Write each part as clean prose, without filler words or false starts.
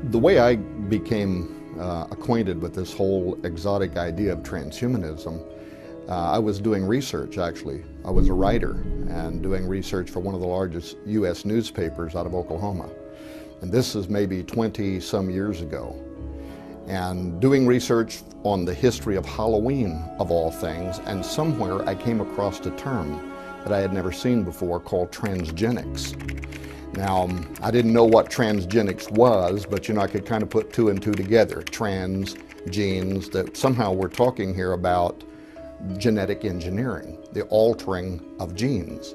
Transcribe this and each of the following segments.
The way I became acquainted with this whole exotic idea of transhumanism, I was doing research, actually. I was a writer and doing research for one of the largest U.S. newspapers out of Oklahoma. And this is maybe 20-some years ago. And doing research on the history of Halloween, of all things, and somewhere I came across a term that I had never seen before called transgenics. Now, I didn't know what transgenics was, but you know, I could kind of put two and two together. Trans, genes, that somehow we're talking here about genetic engineering, the altering of genes.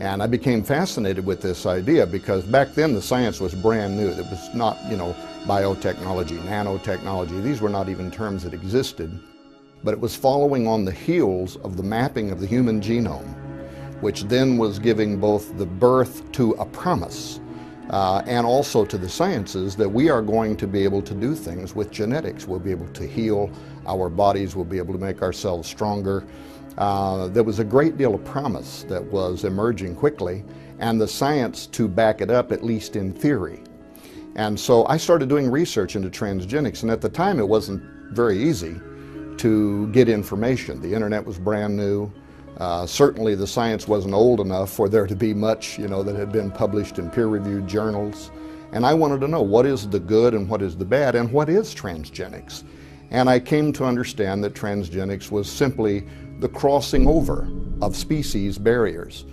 And I became fascinated with this idea because back then the science was brand new. It was not, you know, biotechnology, nanotechnology. These were not even terms that existed. But it was following on the heels of the mapping of the human genome, which then was giving both the birth to a promise and also to the sciences that we are going to be able to do things with genetics. We'll be able to heal our bodies, we'll be able to make ourselves stronger. There was a great deal of promise that was emerging quickly, and the science to back it up, at least in theory. And so I started doing research into transgenics, and at the time it wasn't very easy to get information. The internet was brand new. Certainly the science wasn't old enough for there to be much, you know, that had been published in peer-reviewed journals. And I wanted to know what is the good and what is the bad and what is transgenics. And I came to understand that transgenics was simply the crossing over of species barriers.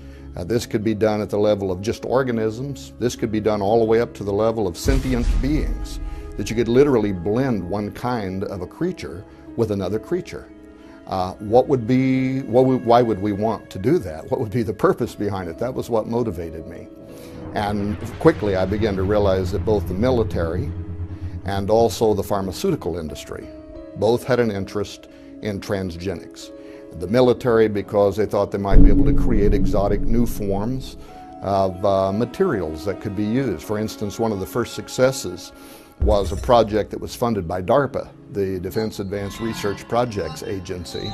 This could be done at the level of just organisms. This could be done all the way up to the level of sentient beings, that you could literally blend one kind of a creature with another creature. Why would we want to do that? What would be the purpose behind it? That was what motivated me. And quickly I began to realize that both the military and also the pharmaceutical industry both had an interest in transgenics. The military because they thought they might be able to create exotic new forms of materials that could be used. For instance, one of the first successes was a project that was funded by DARPA, the Defense Advanced Research Projects Agency,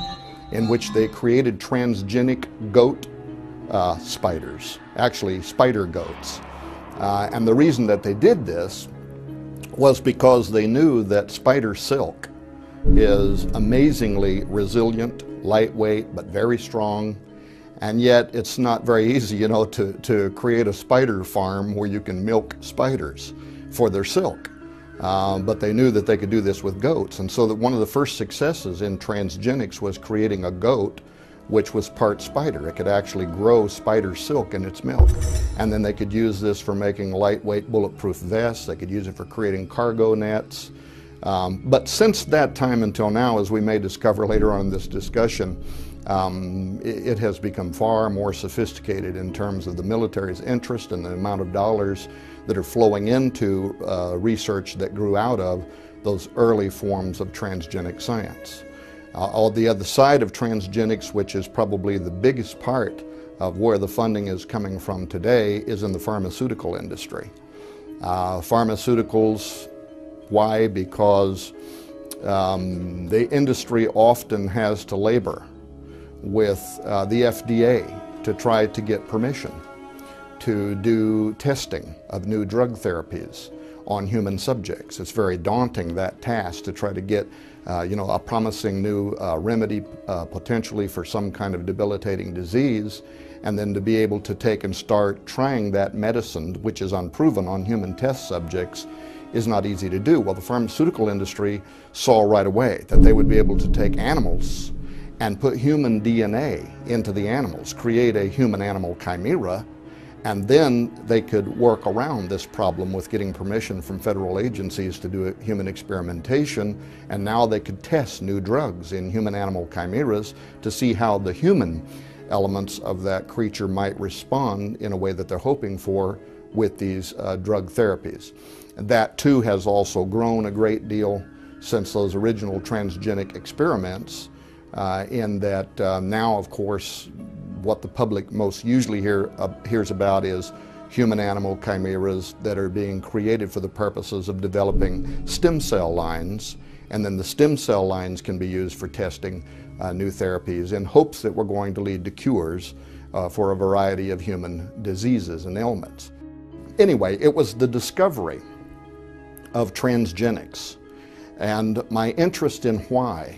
in which they created transgenic goat spiders, actually spider goats. And the reason that they did this was because they knew that spider silk is amazingly resilient, lightweight, but very strong. And yet it's not very easy, you know, to create a spider farm where you can milk spiders for their silk. But they knew that they could do this with goats. And so that one of the first successes in transgenics was creating a goat which was part spider. It could actually grow spider silk in its milk. And then they could use this for making lightweight bulletproof vests. They could use it for creating cargo nets. But since that time until now, as we may discover later on in this discussion, it has become far more sophisticated in terms of the military's interest and the amount of dollars that are flowing into research that grew out of those early forms of transgenic science. On the other side of transgenics, which is probably the biggest part of where the funding is coming from today, is in the pharmaceutical industry. Pharmaceuticals, why? Because the industry often has to labor with the FDA to try to get permission to do testing of new drug therapies on human subjects. It's very daunting, that task, to try to get you know, a promising new remedy potentially for some kind of debilitating disease, and then to be able to take and start trying that medicine, which is unproven on human test subjects, is not easy to do. Well, the pharmaceutical industry saw right away that they would be able to take animals and put human DNA into the animals, create a human-animal chimera, and then they could work around this problem with getting permission from federal agencies to do human experimentation, and now they could test new drugs in human-animal chimeras to see how the human elements of that creature might respond in a way that they're hoping for with these drug therapies. That too has also grown a great deal since those original transgenic experiments, in that now, of course, what the public most usually hears about is human-animal chimeras that are being created for the purposes of developing stem cell lines, and then the stem cell lines can be used for testing new therapies in hopes that we're going to lead to cures for a variety of human diseases and ailments. Anyway, it was the discovery of transgenics. And my interest in why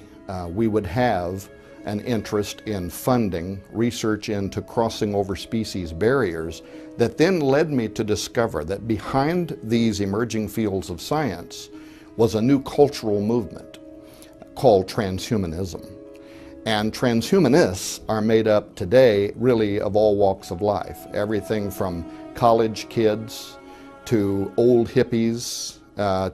we would have an interest in funding research into crossing over species barriers that then led me to discover that behind these emerging fields of science was a new cultural movement called transhumanism. And transhumanists are made up today really of all walks of life, everything from college kids to old hippies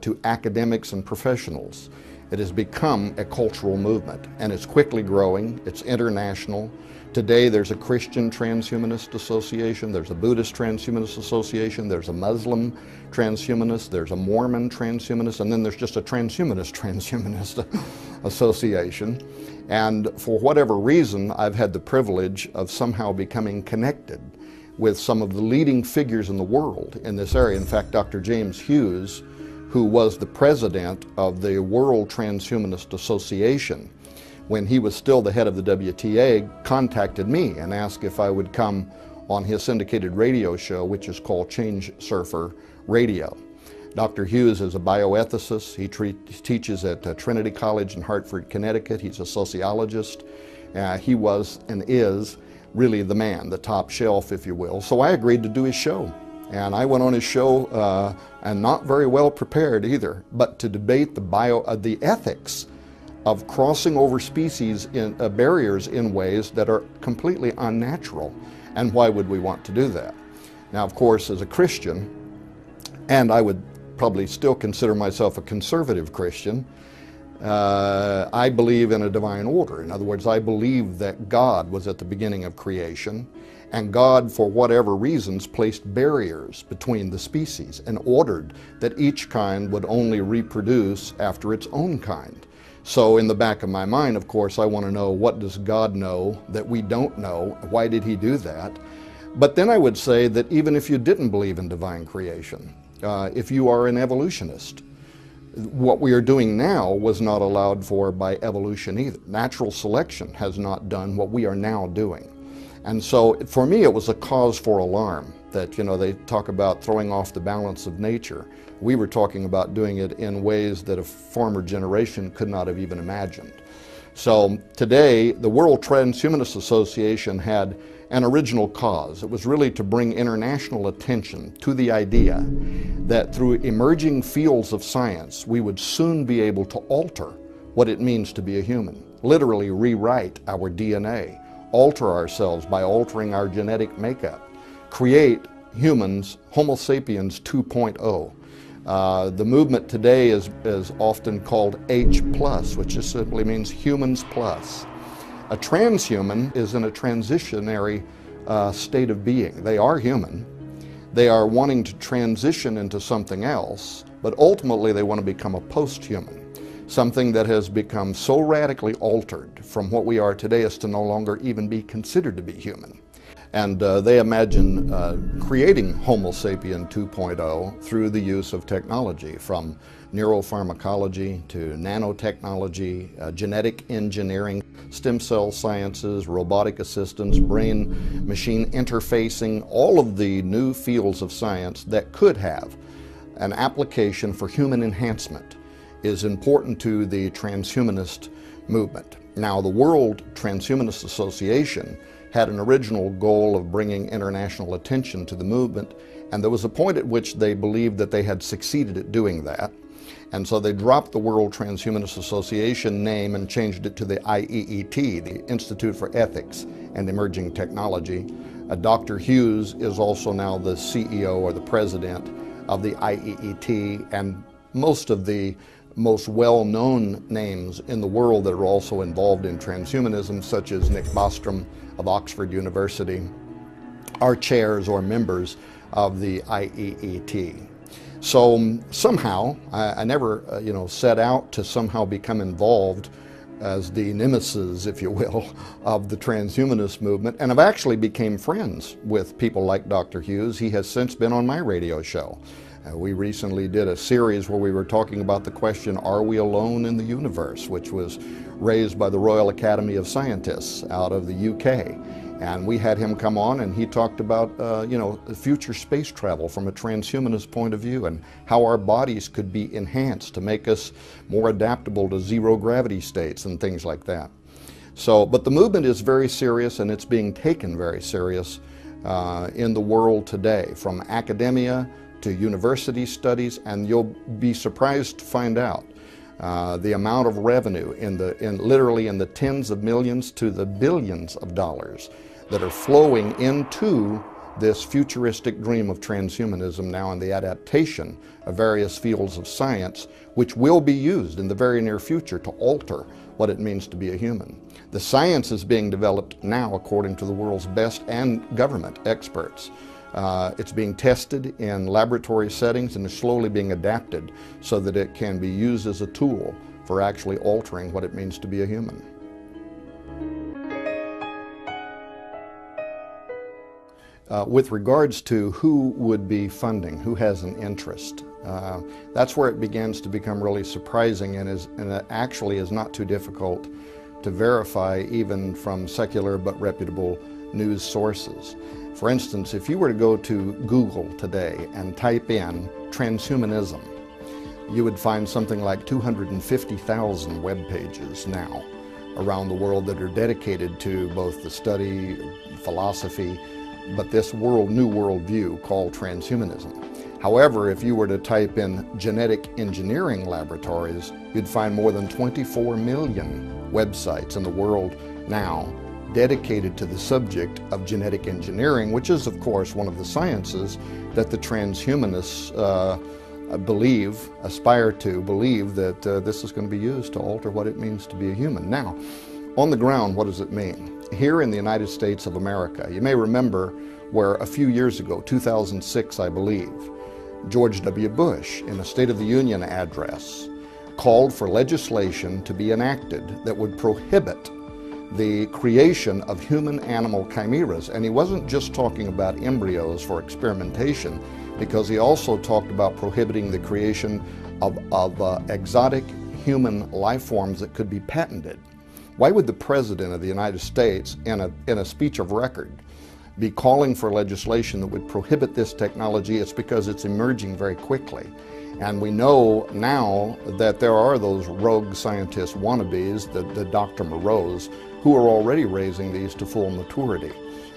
to academics and professionals. It has become a cultural movement, and it's quickly growing. It's international. Today there's a Christian Transhumanist Association, there's a Buddhist Transhumanist Association, there's a Muslim Transhumanist, there's a Mormon Transhumanist, and then there's just a Transhumanist Association. And for whatever reason, I've had the privilege of somehow becoming connected with some of the leading figures in the world in this area. In fact, Dr. James Hughes, who was the president of the World Transhumanist Association, when he was still the head of the WTA, contacted me and asked if I would come on his syndicated radio show, which is called Change Surfer Radio. Dr. Hughes is a bioethicist. He teaches at Trinity College in Hartford, Connecticut. He's a sociologist. He was and is really the man, the top shelf, if you will. So I agreed to do his show. And I went on his show, and not very well prepared either, but to debate the ethics of crossing over species barriers in ways that are completely unnatural. And why would we want to do that? Now, of course, as a Christian, and I would probably still consider myself a conservative Christian, I believe in a divine order. In other words, I believe that God was at the beginning of creation, and God, for whatever reasons, placed barriers between the species and ordered that each kind would only reproduce after its own kind. So in the back of my mind, of course, I want to know, what does God know that we don't know? Why did he do that? But then I would say that even if you didn't believe in divine creation, if you are an evolutionist, what we are doing now was not allowed for by evolution either. Natural selection has not done what we are now doing. And so for me, it was a cause for alarm that, they talk about throwing off the balance of nature. We were talking about doing it in ways that a former generation could not have even imagined. So today, the World Transhumanist Association had an original cause. It was really to bring international attention to the idea that through emerging fields of science, we would soon be able to alter what it means to be a human, literally rewrite our DNA, alter ourselves by altering our genetic makeup, create humans, Homo sapiens 2.0. The movement today is often called H+, which just simply means humans plus. A transhuman is in a transitionary state of being. They are human. They are wanting to transition into something else, but ultimately they want to become a post-human, something that has become so radically altered from what we are today as to no longer even be considered to be human. And they imagine creating Homo sapien 2.0 through the use of technology, from neuropharmacology to nanotechnology, genetic engineering, stem cell sciences, robotic assistance, brain-machine interfacing, all of the new fields of science that could have an application for human enhancement is important to the transhumanist movement. Now, the World Transhumanist Association had an original goal of bringing international attention to the movement, and there was a point at which they believed that they had succeeded at doing that. And so they dropped the World Transhumanist Association name and changed it to the IEET, the Institute for Ethics and Emerging Technology. Dr. Hughes is also now the CEO or the president of the IEET, and most of the most well-known names in the world that are also involved in transhumanism, such as Nick Bostrom of Oxford University, are chairs or members of the IEET. So somehow, I never set out to somehow become involved as the nemesis, if you will, of the transhumanist movement, and I've actually became friends with people like Dr. Hughes. He has since been on my radio show. We recently did a series where we were talking about the question, are we alone in the universe, which was raised by the Royal Academy of Scientists out of the UK. And we had him come on, and he talked about, future space travel from a transhumanist point of view, and how our bodies could be enhanced to make us more adaptable to zero gravity states and things like that. So, but the movement is very serious, and it's being taken very serious in the world today, from academia to university studies, and you'll be surprised to find out the amount of revenue literally in the tens of millions to the billions of dollars that are flowing into this futuristic dream of transhumanism now, and the adaptation of various fields of science, which will be used in the very near future to alter what it means to be a human. The science is being developed now according to the world's best and government experts. It's being tested in laboratory settings and is slowly being adapted so that it can be used as a tool for actually altering what it means to be a human. With regards to who would be funding, who has an interest, that's where it begins to become really surprising, and it actually is not too difficult to verify even from secular but reputable news sources. For instance, if you were to go to Google today and type in transhumanism, you would find something like 250,000 web pages now around the world that are dedicated to both the study, philosophy, but this new worldview called transhumanism. However, if you were to type in genetic engineering laboratories, you'd find more than 24 million websites in the world now dedicated to the subject of genetic engineering, which is, of course, one of the sciences that the transhumanists aspire to believe that this is going to be used to alter what it means to be a human. Now, on the ground, what does it mean? Here in the United States of America, you may remember where a few years ago, 2006, I believe, George W. Bush, in a State of the Union address, called for legislation to be enacted that would prohibit the creation of human-animal chimeras. And he wasn't just talking about embryos for experimentation, because he also talked about prohibiting the creation of exotic human life forms that could be patented. Why would the President of the United States, in a speech of record, be calling for legislation that would prohibit this technology? It's because it's emerging very quickly. And we know now that there are those rogue scientist wannabes, the Dr. Moreaus, who are already raising these to full maturity.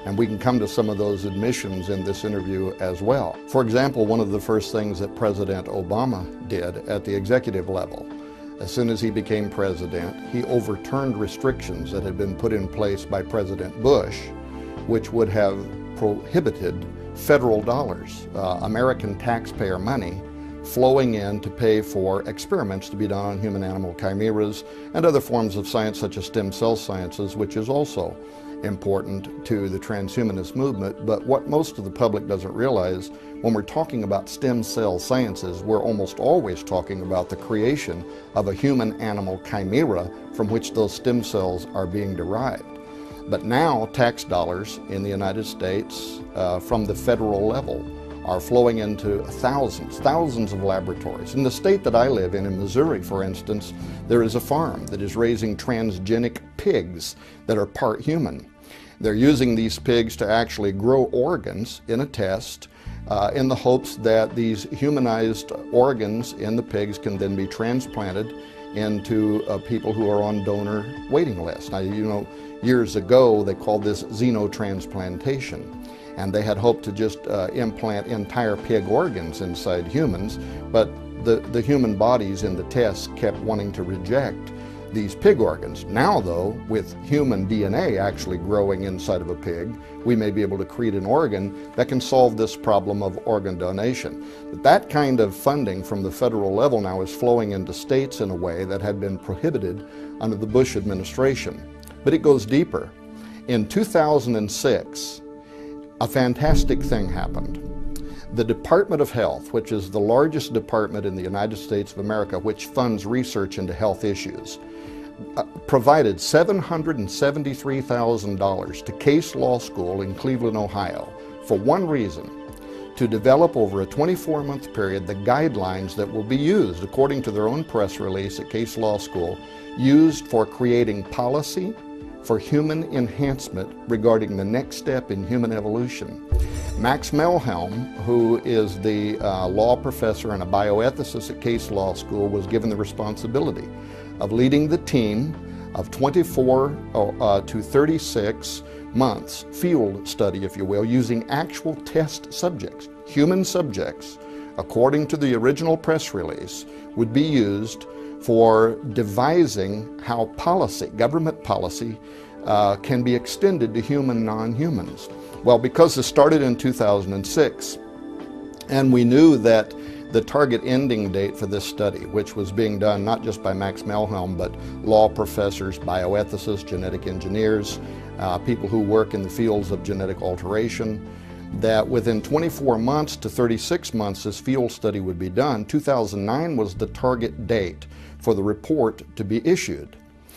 And we can come to some of those admissions in this interview as well. For example, one of the first things that President Obama did at the executive level, as soon as he became president, he overturned restrictions that had been put in place by President Bush, which would have prohibited federal dollars, American taxpayer money, flowing in to pay for experiments to be done on human-animal chimeras and other forms of science such as stem cell sciences, which is also important to the transhumanist movement. But what most of the public doesn't realize, when we're talking about stem cell sciences, we're almost always talking about the creation of a human-animal chimera from which those stem cells are being derived. But now tax dollars in the United States from the federal level are flowing into thousands of laboratories. In the state that I live in Missouri, for instance, there is a farm that is raising transgenic pigs that are part human. They're using these pigs to actually grow organs in a test in the hopes that these humanized organs in the pigs can then be transplanted into people who are on donor waiting lists. Now, you know, years ago they called this xenotransplantation, and they had hoped to just implant entire pig organs inside humans, but the human bodies in the tests kept wanting to reject these pig organs. Now though, with human DNA actually growing inside of a pig, we may be able to create an organ that can solve this problem of organ donation. But that kind of funding from the federal level now is flowing into states in a way that had been prohibited under the Bush administration. But it goes deeper. In 2006, a fantastic thing happened. The Department of Health, which is the largest department in the United States of America, which funds research into health issues, provided $773,000 to Case Law School in Cleveland, Ohio, for one reason: to develop over a 24-month period the guidelines that will be used, according to their own press release at Case Law School, used for creating policy, for human enhancement regarding the next step in human evolution. Max Melhelm, who is the law professor and a bioethicist at Case Law School, was given the responsibility of leading the team of 24 to 36 months field study, if you will, using actual test subjects, human subjects, according to the original press release, would be used for devising how policy, government policy, can be extended to human non-humans. Well, because this started in 2006, and we knew that the target ending date for this study, which was being done not just by Max Melhelm, but law professors, bioethicists, genetic engineers, people who work in the fields of genetic alteration, that within 24 months to 36 months this field study would be done. 2009 was the target date for the report to be issued.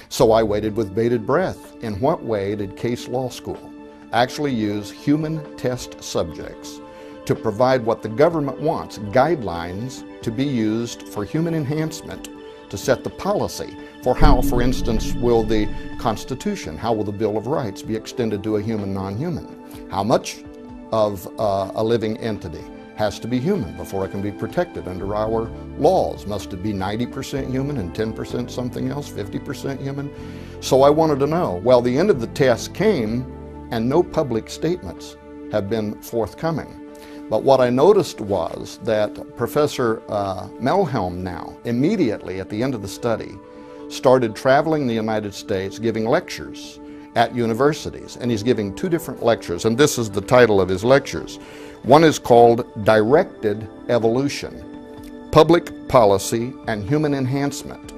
So I waited with bated breath. In what way did Case Law School actually use human test subjects to provide what the government wants, guidelines to be used for human enhancement, to set the policy for how, for instance, will the Constitution, how will the Bill of Rights be extended to a human non-human? How much of a living entity has to be human before it can be protected under our laws? Must it be 90% human and 10% something else, 50% human? So I wanted to know. Well, the end of the test came and no public statements have been forthcoming. But what I noticed was that Professor Melhelm now, immediately at the end of the study, started traveling the United States giving lectures at universities. And he's giving 2 different lectures, and this is the title of his lectures. One is called Directed Evolution, Public Policy and Human Enhancement.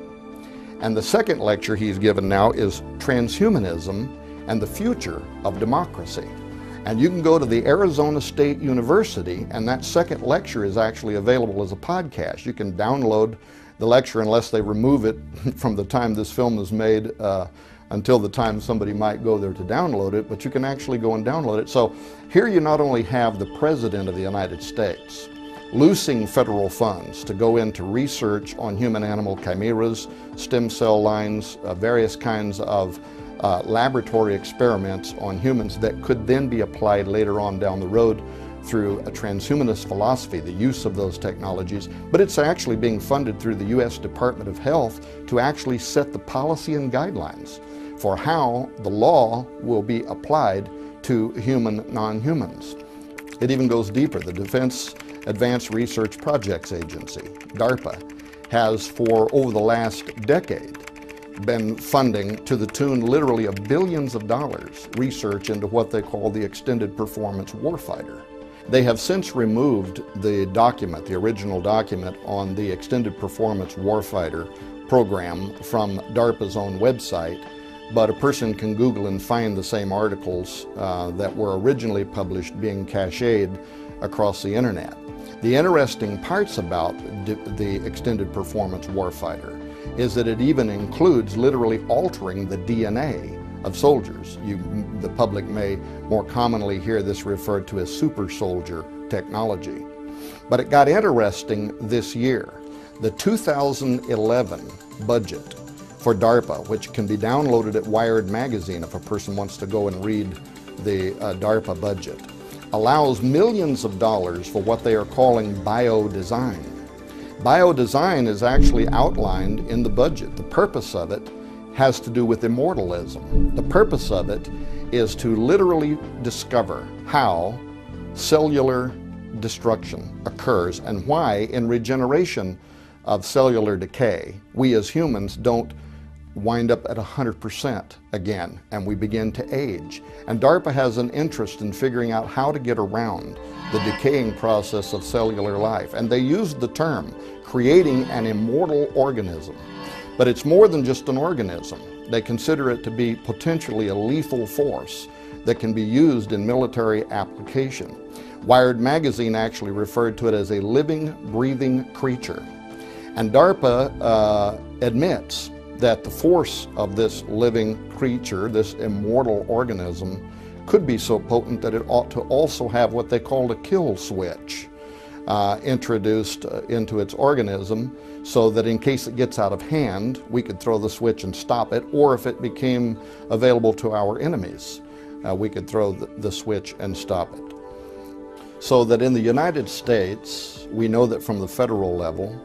And the second lecture he's given now is Transhumanism and the Future of Democracy. And you can go to the Arizona State University, and that second lecture is actually available as a podcast. You can download the lecture unless they remove it from the time this film is made until the time somebody might go there to download it, but you can actually go and download it. So here you not only have the President of the United States loosing federal funds to go into research on human-animal chimeras, stem cell lines, various kinds of laboratory experiments on humans that could then be applied later on down the road through a transhumanist philosophy, the use of those technologies, but it's actually being funded through the U.S. Department of Health to actually set the policy and guidelines for how the law will be applied to human non-humans. It even goes deeper. The Defense Advanced Research Projects Agency, DARPA, has for over the last decade been funding to the tune literally of billions of dollars research into what they call the extended performance warfighter. They have since removed the document, the original document on the extended performance warfighter program from DARPA's own website, but a person can Google and find the same articles that were originally published being cached across the internet. The interesting parts about the extended performance warfighter is that it even includes literally altering the DNA of soldiers. The public may more commonly hear this referred to as super soldier technology. But it got interesting this year. The 2011 budget for DARPA, which can be downloaded at Wired magazine if a person wants to go and read the DARPA budget, allows millions of dollars for what they are calling biodesign. Biodesign is actually outlined in the budget. The purpose of it has to do with immortalism. The purpose of it is to literally discover how cellular destruction occurs and why in regeneration of cellular decay, we as humans don't wind up at 100% again and we begin to age. And DARPA has an interest in figuring out how to get around the decaying process of cellular life. And they use the term creating an immortal organism. But it's more than just an organism. They consider it to be potentially a lethal force that can be used in military application. Wired magazine actually referred to it as a living, breathing creature. And DARPA admits that the force of this living creature, this immortal organism, could be so potent that it ought to also have what they call a kill switch. introduced into its organism so that in case it gets out of hand, we could throw the switch and stop it, or if it became available to our enemies, we could throw the switch and stop it. So that in the United States, we know that from the federal level,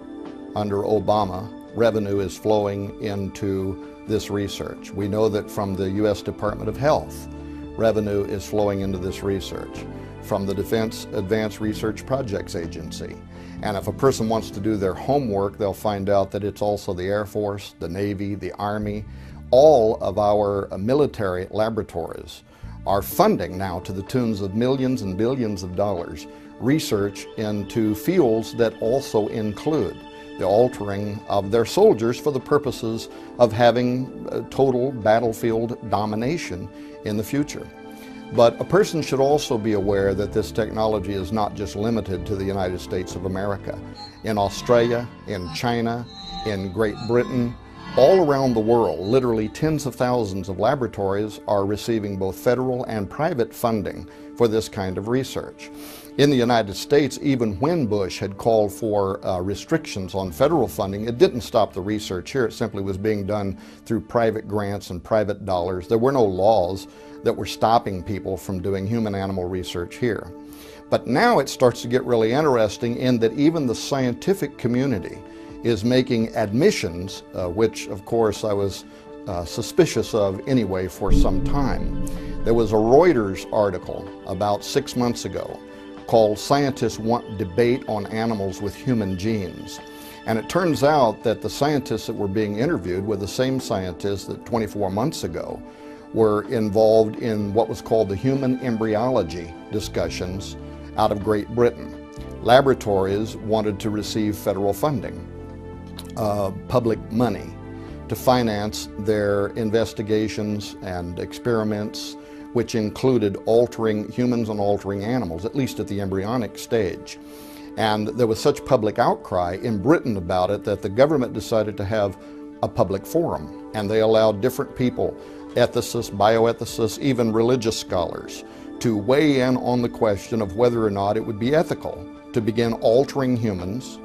under Obama, revenue is flowing into this research. We know that from the U.S. Department of Health, revenue is flowing into this research. From the Defense Advanced Research Projects Agency. And if a person wants to do their homework, they'll find out that it's also the Air Force, the Navy, the Army. All of our military laboratories are funding now, to the tunes of millions and billions of dollars, research into fields that also include the altering of their soldiers for the purposes of having total battlefield domination in the future. But a person should also be aware that this technology is not just limited to the United States of America. In Australia, in China, in Great Britain, all around the world, literally tens of thousands of laboratories are receiving both federal and private funding for this kind of research. In the United States, even when Bush had called for restrictions on federal funding, it didn't stop the research here. It simply was being done through private grants and private dollars. There were no laws that were stopping people from doing human-animal research here. But now it starts to get really interesting in that even the scientific community is making admissions, which of course I was suspicious of anyway for some time. There was a Reuters article about 6 months ago called "Scientists Want Debate on Animals with Human Genes." And it turns out that the scientists that were being interviewed were the same scientists that 24 months ago were involved in what was called the human embryology discussions out of Great Britain. Laboratories wanted to receive federal funding, public money, to finance their investigations and experiments, which included altering humans and altering animals, at least at the embryonic stage. And there was such public outcry in Britain about it that the government decided to have a public forum, and they allowed different people, ethicists, bioethicists, even religious scholars, to weigh in on the question of whether or not it would be ethical to begin altering humans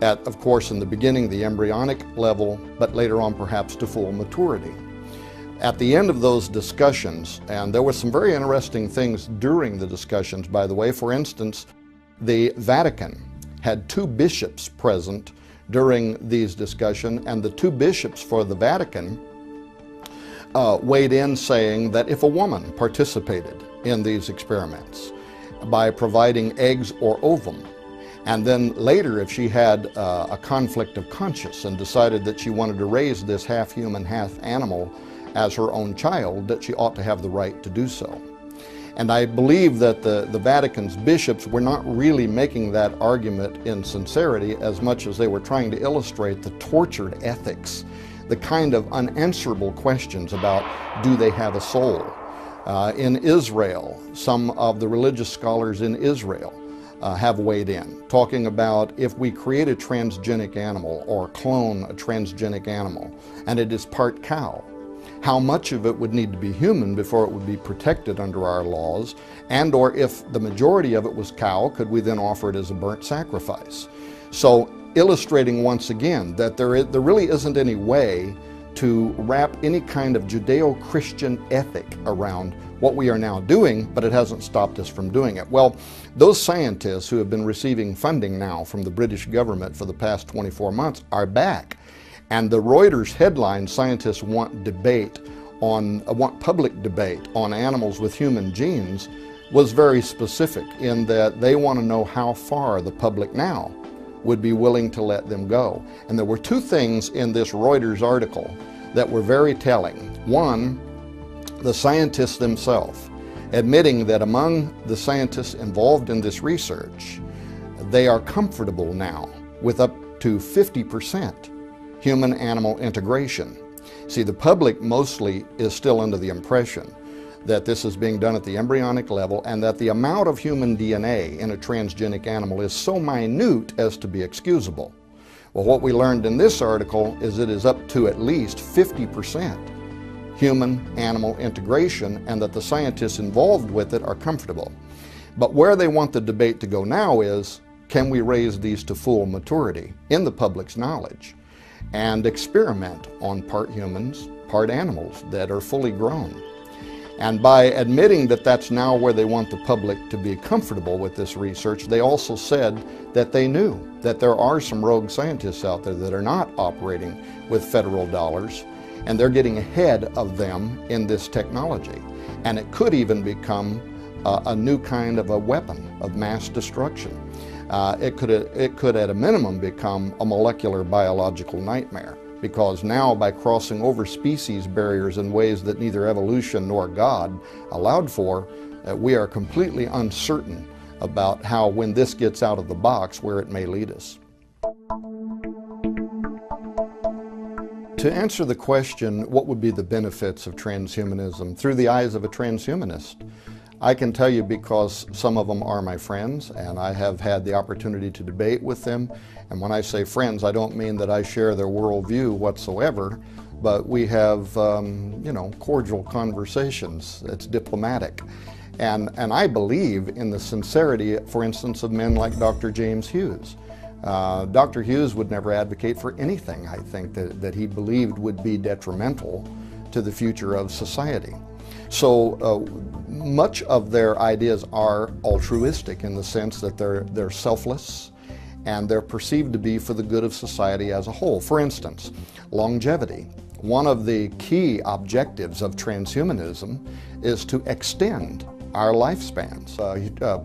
at, of course, in the beginning, the embryonic level, but later on perhaps to full maturity. At the end of those discussions, and there were some very interesting things during the discussions, by the way. For instance, the Vatican had 2 bishops present during these discussions, and the 2 bishops for the Vatican weighed in saying that if a woman participated in these experiments by providing eggs or ovum, and then later if she had a conflict of conscience and decided that she wanted to raise this half human, half animal as her own child, that she ought to have the right to do so. And I believe that the Vatican's bishops were not really making that argument in sincerity as much as they were trying to illustrate the tortured ethics, the kind of unanswerable questions about, do they have a soul? In Israel, some of the religious scholars in Israel have weighed in, talking about if we create a transgenic animal or clone a transgenic animal and it is part cow, how much of it would need to be human before it would be protected under our laws, and or if the majority of it was cow, could we then offer it as a burnt sacrifice? So illustrating once again that there really isn't any way to wrap any kind of Judeo-Christian ethic around what we are now doing, but it hasn't stopped us from doing it. Well, those scientists who have been receiving funding now from the British government for the past 24 months are back. And the Reuters headline, "Scientists want public debate on animals with human genes," was very specific in that they want to know how far the public now would be willing to let them go. And there were 2 things in this Reuters article that were very telling. One, the scientists themselves admitting that among the scientists involved in this research, they are comfortable now with up to 50% human-animal integration. See, the public mostly is still under the impression that this is being done at the embryonic level and that the amount of human DNA in a transgenic animal is so minute as to be excusable. Well, what we learned in this article is it is up to at least 50% human-animal integration, and that the scientists involved with it are comfortable. But where they want the debate to go now is, can we raise these to full maturity in the public's knowledge and experiment on part humans, part animals that are fully grown? And by admitting that that's now where they want the public to be comfortable with this research, they also said that they knew that there are some rogue scientists out there that are not operating with federal dollars, and they're getting ahead of them in this technology. And it could even become a new kind of a weapon of mass destruction. It could at a minimum become a molecular biological nightmare, because now by crossing over species barriers in ways that neither evolution nor God allowed for, we are completely uncertain about how, when this gets out of the box, where it may lead us. To answer the question, what would be the benefits of transhumanism through the eyes of a transhumanist? I can tell you, because some of them are my friends and I have had the opportunity to debate with them. And when I say friends, I don't mean that I share their worldview whatsoever, but we have, cordial conversations. It's diplomatic. And I believe in the sincerity, for instance, of men like Dr. James Hughes. Dr. Hughes would never advocate for anything, I think, that he believed would be detrimental to the future of society. So much of their ideas are altruistic in the sense that they're selfless and they're perceived to be for the good of society as a whole. For instance, longevity. One of the key objectives of transhumanism is to extend our lifespans.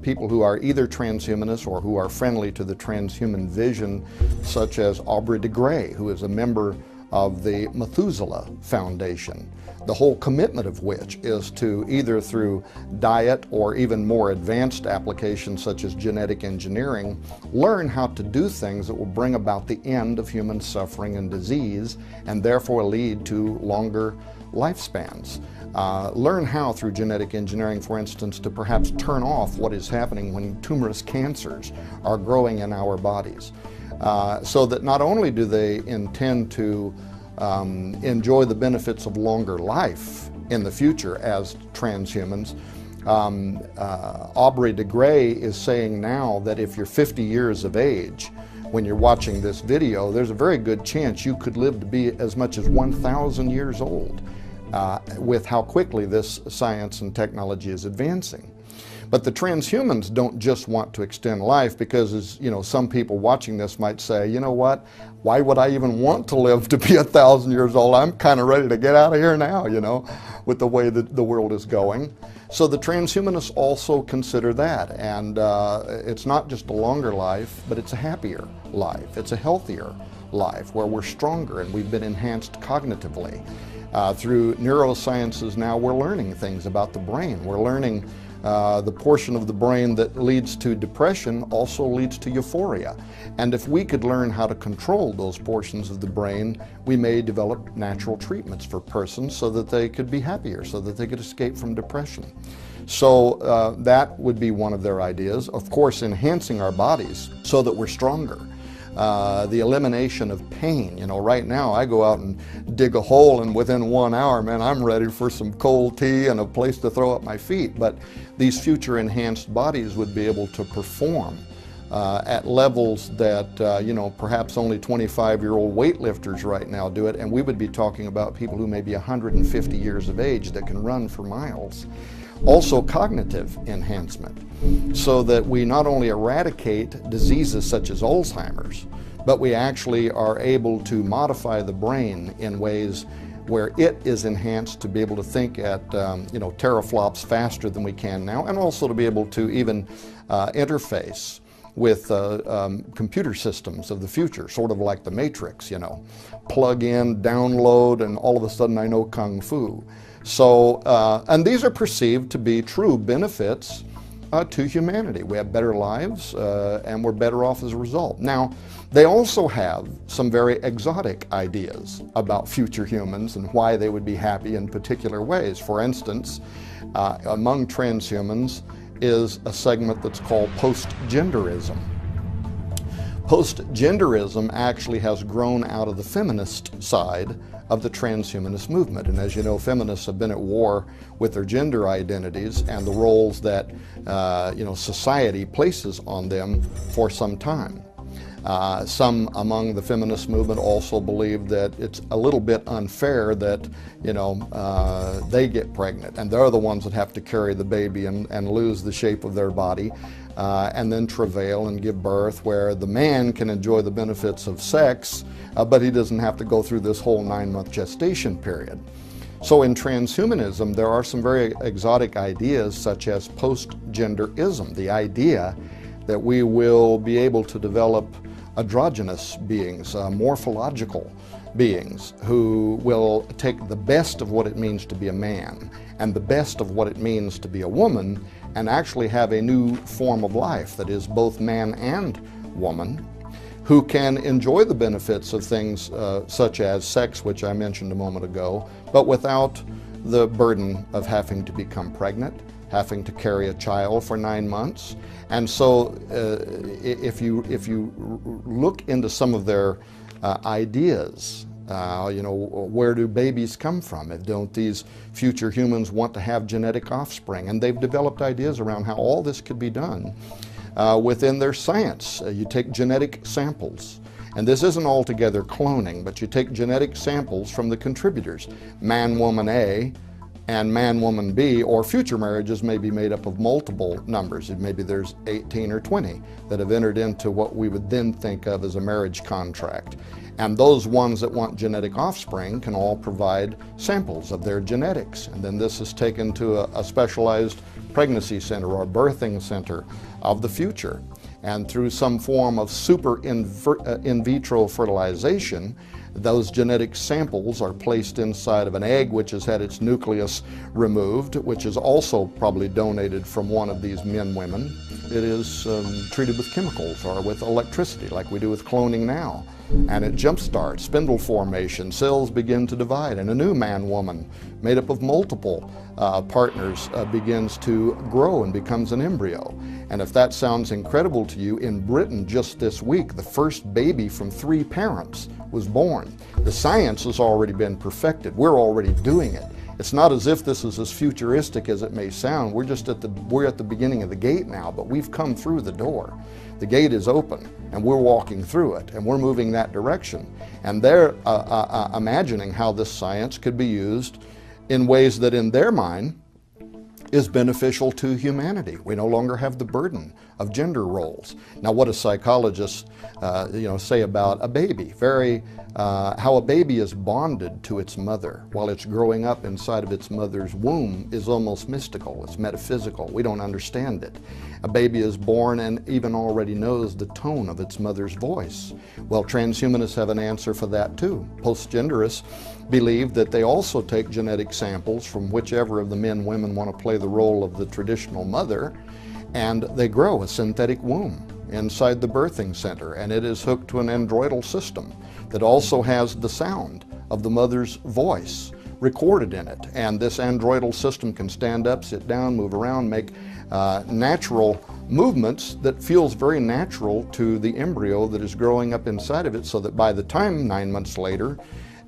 People who are either transhumanists or who are friendly to the transhuman vision, such as Aubrey de Grey, who is a member of the Methuselah Foundation, the whole commitment of which is to, either through diet or even more advanced applications such as genetic engineering, learn how to do things that will bring about the end of human suffering and disease, and therefore lead to longer lifespans. Learn how, through genetic engineering, for instance, to perhaps turn off what is happening when tumorous cancers are growing in our bodies. So that not only do they intend to enjoy the benefits of longer life in the future as transhumans, Aubrey de Grey is saying now that if you're 50 years of age when you're watching this video, there's a very good chance you could live to be as much as 1,000 years old with how quickly this science and technology is advancing. But the transhumans don't just want to extend life, because, as you know, some people watching this might say, you know what, why would I even want to live to be 1,000 years old? I'm kind of ready to get out of here now, you know, with the way that the world is going. So the transhumanists also consider that, and it's not just a longer life, but it's a happier life. It's a healthier life where we're stronger and we've been enhanced cognitively. Through neurosciences now, we're learning things about the brain. We're learning the portion of the brain that leads to depression also leads to euphoria. And if we could learn how to control those portions of the brain, we may develop natural treatments for persons so that they could be happier, so that they could escape from depression. So that would be one of their ideas. Of course, enhancing our bodies so that we're stronger. The elimination of pain. You know, right now I go out and dig a hole, and within 1 hour, man, I'm ready for some cold tea and a place to throw up my feet. But these future enhanced bodies would be able to perform at levels that, you know, perhaps only 25-year-old weightlifters right now do it, and we would be talking about people who may be 150 years of age that can run for miles. Also, cognitive enhancement, so that we not only eradicate diseases such as Alzheimer's, but we actually are able to modify the brain in ways where it is enhanced to be able to think at teraflops faster than we can now, and also to be able to even interface with computer systems of the future, sort of like the Matrix, you know, plug in, download, and all of a sudden I know Kung Fu. So, and these are perceived to be true benefits to humanity. We have better lives and we're better off as a result. Now, they also have some very exotic ideas about future humans and why they would be happy in particular ways. For instance, among transhumans is a segment that's called post-genderism. Post-genderism actually has grown out of the feminist side of the transhumanist movement. And as you know, feminists have been at war with their gender identities and the roles that society places on them for some time. Some among the feminist movement also believe that it's a little bit unfair that, they get pregnant and they're the ones that have to carry the baby and lose the shape of their body and then travail and give birth, where the man can enjoy the benefits of sex, but he doesn't have to go through this whole 9-month gestation period. So in transhumanism, there are some very exotic ideas such as post-genderism, the idea that we will be able to develop androgynous beings, morphological beings, who will take the best of what it means to be a man and the best of what it means to be a woman and actually have a new form of life that is both man and woman, who can enjoy the benefits of things such as sex, which I mentioned a moment ago, but without the burden of having to become pregnant, having to carry a child for 9 months. And so if you look into some of their ideas, where do babies come from? Don't these future humans want to have genetic offspring? And they've developed ideas around how all this could be done within their science. You take genetic samples, and this isn't altogether cloning, but you take genetic samples from the contributors, man, woman A, and man, woman B, or future marriages may be made up of multiple numbers. Maybe there's 18 or 20 that have entered into what we would then think of as a marriage contract. And those ones that want genetic offspring can all provide samples of their genetics. And then this is taken to a specialized pregnancy center or birthing center of the future. And through some form of super in vitro fertilization, those genetic samples are placed inside of an egg which has had its nucleus removed, which is also probably donated from one of these women. It is treated with chemicals or with electricity like we do with cloning now. And it jumpstarts spindle formation, cells begin to divide, and a new man-woman made up of multiple partners begins to grow and becomes an embryo. And if that sounds incredible to you, in Britain just this week, the first baby from 3 parents was born. The science has already been perfected. We're already doing it. It's not as if this is as futuristic as it may sound. We're at the beginning of the gate now, but we've come through the door. The gate is open, and we're walking through it, and we're moving that direction. And they're imagining how this science could be used in ways that, in their mind, is beneficial to humanity. We no longer have the burden of gender roles. Now, what do psychologists say about a baby? How a baby is bonded to its mother while it's growing up inside of its mother's womb is almost mystical. It's metaphysical. We don't understand it. A baby is born and even already knows the tone of its mother's voice. Well, transhumanists have an answer for that too. Postgenderists believe that they also take genetic samples from whichever of the men, women want to play the role of the traditional mother, and they grow a synthetic womb inside the birthing center, and it is hooked to an androidal system that also has the sound of the mother's voice recorded in it. And this androidal system can stand up, sit down, move around, make natural movements that feels very natural to the embryo that is growing up inside of it, so that by the time 9 months later,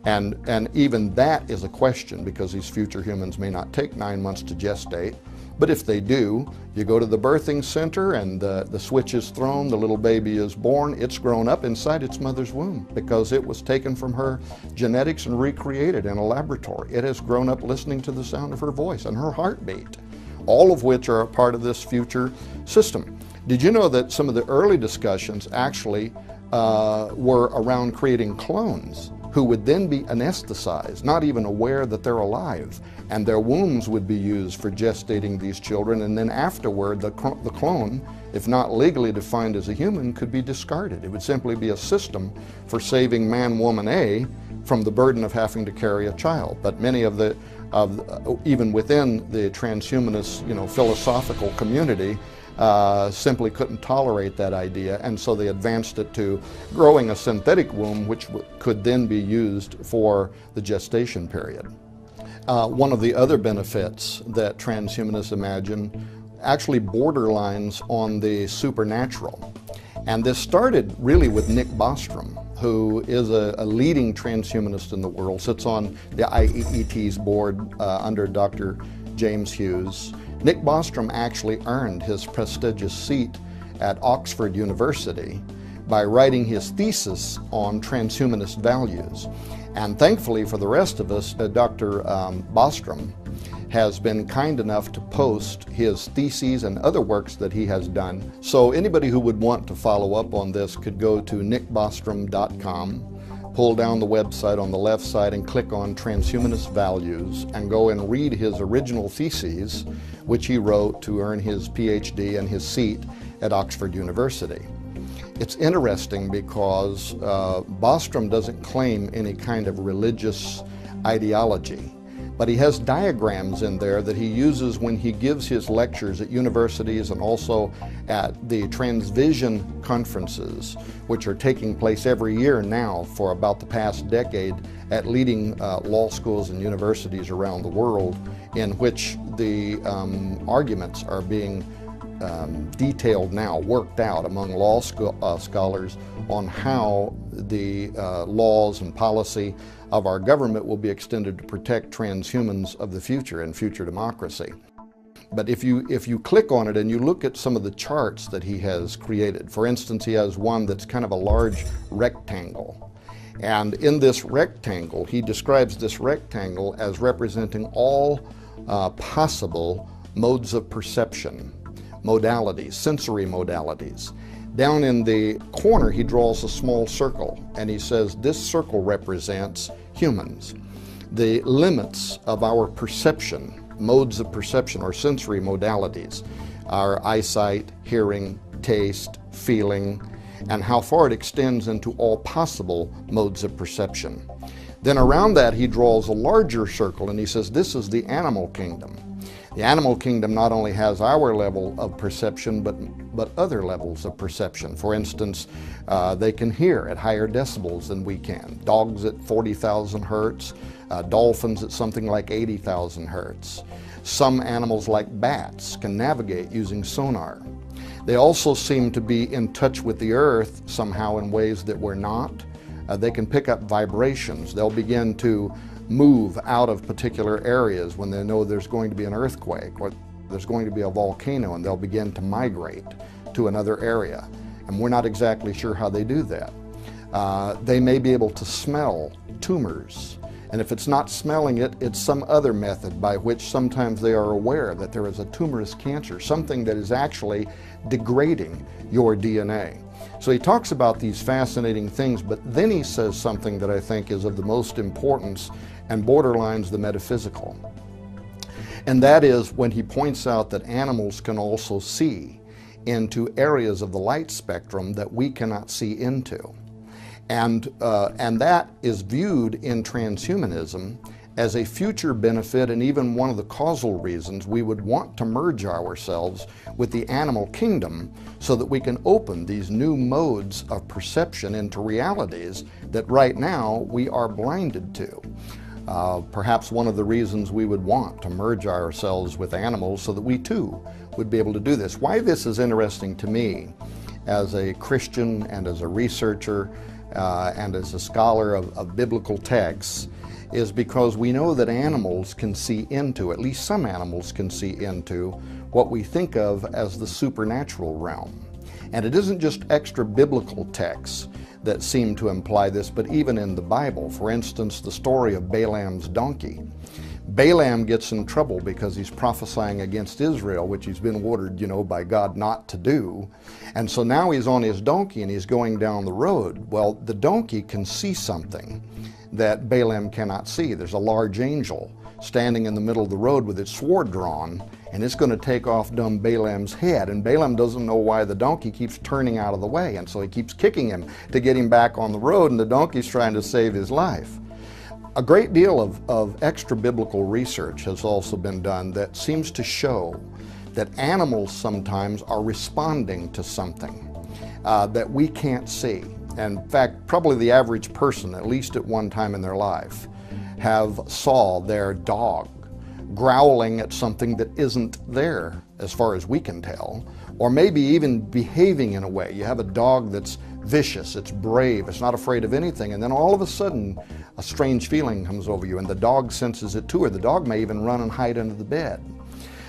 and even that is a question, because these future humans may not take 9 months to gestate, but if they do, you go to the birthing center and the switch is thrown, the little baby is born, it's grown up inside its mother's womb because it was taken from her genetics and recreated in a laboratory. It has grown up listening to the sound of her voice and her heartbeat, all of which are a part of this future system. Did you know that some of the early discussions actually were around creating clones who would then be anesthetized, not even aware that they're alive, and their wombs would be used for gestating these children, and then afterward the clone, if not legally defined as a human, could be discarded. It would simply be a system for saving man, woman A from the burden of having to carry a child. But many of even within the transhumanist, philosophical community, simply couldn't tolerate that idea, and so they advanced it to growing a synthetic womb which could then be used for the gestation period. One of the other benefits that transhumanists imagine actually borderlines on the supernatural. And this started really with Nick Bostrom, who is a leading transhumanist in the world, sits on the IEET's board under Dr. James Hughes. Nick Bostrom actually earned his prestigious seat at Oxford University by writing his thesis on transhumanist values. And thankfully for the rest of us, Dr. Bostrom has been kind enough to post his theses and other works that he has done. So anybody who would want to follow up on this could go to nickbostrom.com, pull down the website on the left side and click on Transhumanist Values and go and read his original theses, which he wrote to earn his PhD and his seat at Oxford University. It's interesting because Bostrom doesn't claim any kind of religious ideology, but he has diagrams in there that he uses when he gives his lectures at universities and also at the Transvision conferences, which are taking place every year now for about the past decade at leading law schools and universities around the world, in which the arguments are being detailed now, worked out among law scholars on how the laws and policy of our government will be extended to protect transhumans of the future and future democracy. But if you click on it and you look at some of the charts that he has created, for instance, he has one that's kind of a large rectangle. And in this rectangle, he describes this rectangle as representing all possible modes of perception, modalities, sensory modalities. Down in the corner, he draws a small circle, and he says this circle represents humans. The limits of our perception, modes of perception or sensory modalities, our eyesight, hearing, taste, feeling, and how far it extends into all possible modes of perception. Then around that, he draws a larger circle, and he says this is the animal kingdom. The animal kingdom not only has our level of perception, but other levels of perception. For instance, they can hear at higher decibels than we can. Dogs at 40,000 hertz, dolphins at something like 80,000 hertz. Some animals like bats can navigate using sonar. They also seem to be in touch with the earth somehow in ways that we're not. They can pick up vibrations. They'll begin to move out of particular areas when they know there's going to be an earthquake or there's going to be a volcano, and they'll begin to migrate to another area. And we're not exactly sure how they do that. They may be able to smell tumors. And if it's not smelling it, it's some other method by which sometimes they are aware that there is a tumorous cancer, something that is actually degrading your DNA. So he talks about these fascinating things, but then he says something that I think is of the most importance and borderlines the metaphysical. And that is when he points out that animals can also see into areas of the light spectrum that we cannot see into. And that is viewed in transhumanism as a future benefit, and even one of the causal reasons we would want to merge ourselves with the animal kingdom so that we can open these new modes of perception into realities that right now we are blinded to. Perhaps one of the reasons we would want to merge ourselves with animals so that we too would be able to do this. Why this is interesting to me as a Christian and as a researcher and as a scholar of biblical texts is because we know that animals can see into, at least some animals can see into, what we think of as the supernatural realm. And it isn't just extra biblical texts that seem to imply this, but even in the Bible. For instance, the story of Balaam's donkey. Balaam gets in trouble because he's prophesying against Israel, which he's been ordered, by God not to do. And so now he's on his donkey and he's going down the road. Well, the donkey can see something that Balaam cannot see. There's a large angel standing in the middle of the road with its sword drawn, and it's going to take off dumb Balaam's head. And Balaam doesn't know why the donkey keeps turning out of the way, and so he keeps kicking him to get him back on the road, and the donkey's trying to save his life. A great deal of extra biblical research has also been done that seems to show that animals sometimes are responding to something that we can't see. And in fact, probably the average person, at least at one time in their life, have saw their dog growling at something that isn't there as far as we can tell, or maybe even behaving in a way. You have a dog that's vicious, it's brave, it's not afraid of anything, and then all of a sudden a strange feeling comes over you and the dog senses it too, or the dog may even run and hide under the bed.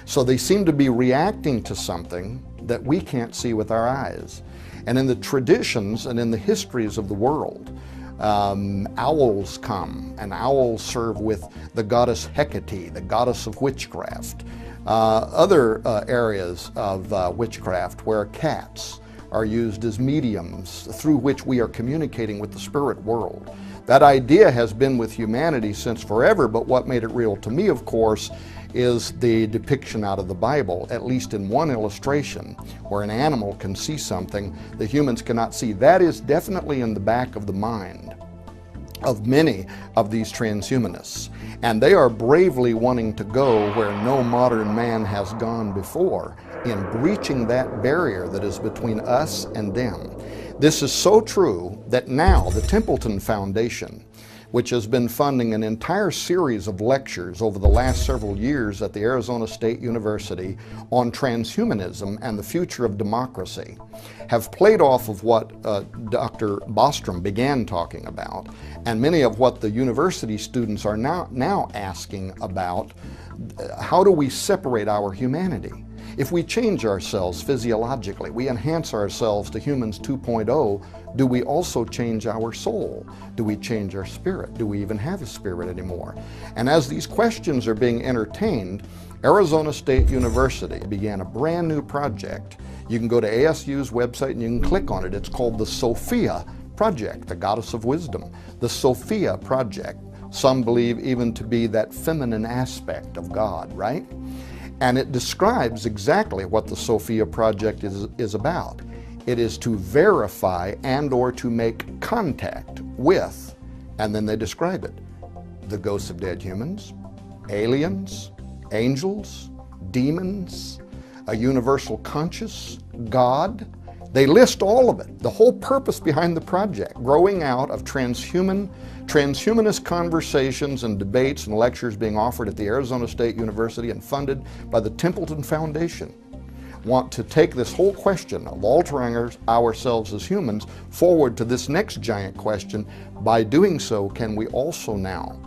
So they seem to be reacting to something that we can't see with our eyes. And in the traditions and in the histories of the world, owls come, and owls serve with the goddess Hecate, the goddess of witchcraft. Other areas of witchcraft where cats are used as mediums through which we are communicating with the spirit world. That idea has been with humanity since forever, but what made it real to me, of course, is the depiction out of the Bible, at least in one illustration, where an animal can see something that humans cannot see. That is definitely in the back of the mind of many of these transhumanists. And they are bravely wanting to go where no modern man has gone before, in breaching that barrier that is between us and them. This is so true that now the Templeton Foundation, which has been funding an entire series of lectures over the last several years at the Arizona State University on transhumanism and the future of democracy, have played off of what Dr. Bostrom began talking about, and many of what the university students are now asking about. How do we separate our humanity? If we change ourselves physiologically, we enhance ourselves to humans 2.0, do we also change our soul? Do we change our spirit? Do we even have a spirit anymore? And as these questions are being entertained, Arizona State University began a brand new project. You can go to ASU's website and you can click on it. It's called the Sophia Project, the goddess of wisdom. The Sophia Project, some believe even to be that feminine aspect of God, right? And it describes exactly what the Sophia Project is about. It is to verify and or to make contact with, and then they describe it, the ghosts of dead humans, aliens, angels, demons, a universal conscious, God. They list all of it, the whole purpose behind the project, growing out of transhumanist conversations and debates and lectures being offered at the Arizona State University and funded by the Templeton Foundation. Want to take this whole question of altering ourselves as humans forward to this next giant question. By doing so, can we also now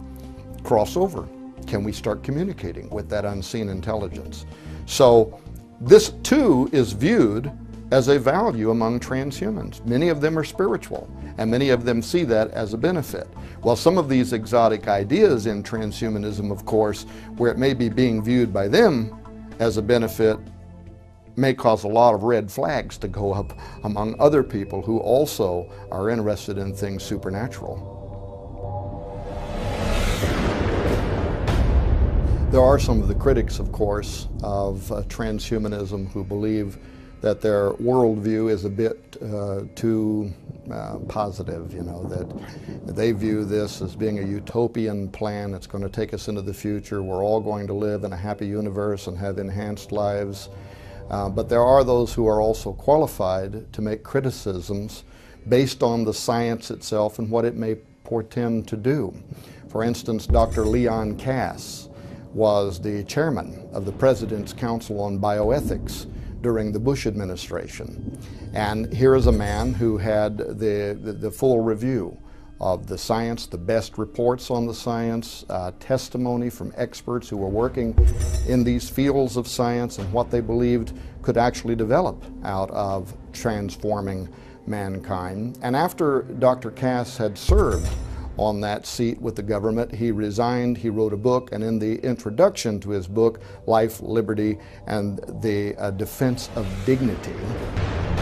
cross over? Can we start communicating with that unseen intelligence? So this too is viewed as a value among transhumans. Many of them are spiritual, and many of them see that as a benefit. Well, some of these exotic ideas in transhumanism, of course, where it may be being viewed by them as a benefit, may cause a lot of red flags to go up among other people who also are interested in things supernatural. There are some of the critics, of course, of transhumanism who believe that their worldview is a bit too positive, you know, that they view this as being a utopian plan that's going to take us into the future. We're all going to live in a happy universe and have enhanced lives. But there are those who are also qualified to make criticisms based on the science itself and what it may portend to do. For instance, Dr. Leon Kass was the chairman of the President's Council on Bioethics during the Bush administration. And here is a man who had the full review of the science, the best reports on the science, testimony from experts who were working in these fields of science and what they believed could actually develop out of transforming mankind. And after Dr. Kass had served on that seat with the government, he resigned, he wrote a book, and in the introduction to his book, Life, Liberty, and the Defense of Dignity,